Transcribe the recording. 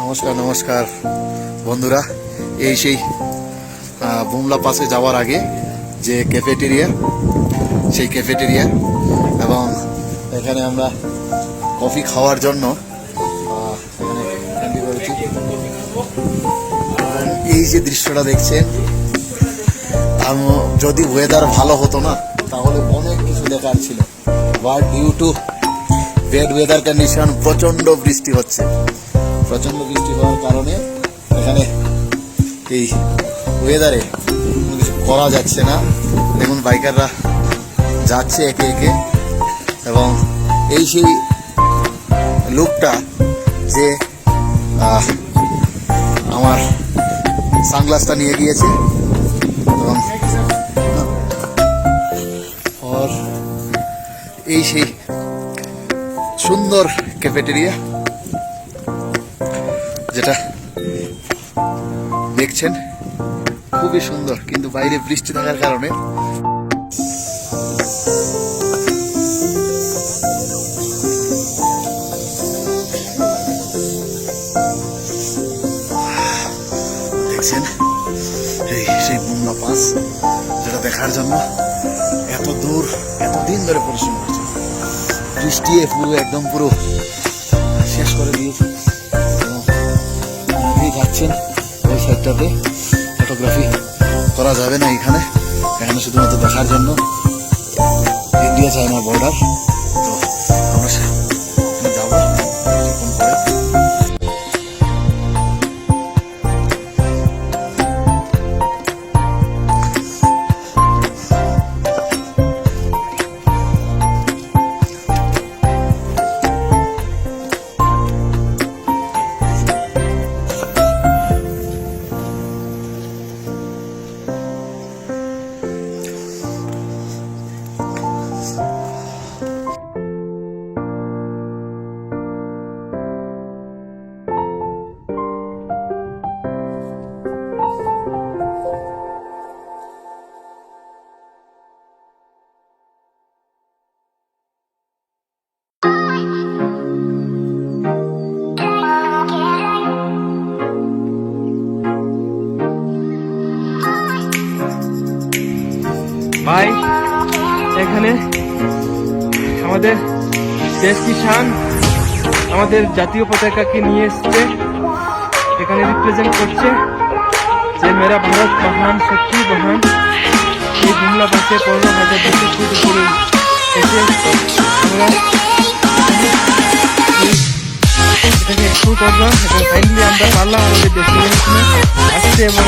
নমস্কার নমস্কার বন্ধুরা, এই সেই বুমলা পাসে যাওয়ার আগে যে ক্যাফেটেরিয়া, সেই ক্যাফেটেরিয়া, এবং এখানে আমরা কফি খাওয়ার জন্য এখানে ক্যান্ডি করেছি। এই যে দৃশ্যটা দেখছেন, যদি ওয়েদার ভালো হতো না তাহলে অনেক কিছু দেখার ছিল, but due to bad weather condition প্রচণ্ড বৃষ্টি হচ্ছে। প্রচণ্ড বৃষ্টি হওয়ার কারণে এখানে এই ওয়েদারে কোনো কিছু করা যাচ্ছে না। দেখুন বাইকাররা যাচ্ছে একে একে, এবং এই সেই লোকটা যে আমার সানগ্লাসটা নিয়ে গিয়েছে, এবং এই সেই সুন্দর ক্যাফেটেরিয়া যেটা দেখছেন খুবই সুন্দর, কিন্তু বাইরে বৃষ্টি থাকার কারণে দেখছেন সেই বুমলা পাস, যেটা দেখার জন্য এত দূর এতদিন ধরে পরিশ্রম করছে। বৃষ্টি পুরো একদম পুরো শেষ করে দিয়েছে। যাচ্ছেন ওই সাইডটাতে ফটোগ্রাফি করা যাবে না, এখানে শুধুমাত্র দেখার জন্য ইন্ডিয়া চায়না বর্ডার। তো আমরা যাবো ভাই। এখানে আমাদের দেশ কিষান আমাদের জাতীয় পতাকাকে নিয়ে এসছে, এখানে রিপ্রেজেন্ট করছে যে মেরা ভারত মহান, সত্যি মহান। এই বুমলা বাসে 15,000 বছর করে এসে আমরা এটাকে একটু করলাম, এবং ফাইনালি আমরা পারলাম আমাদের ডেস্টিনেশনে আসতে এবং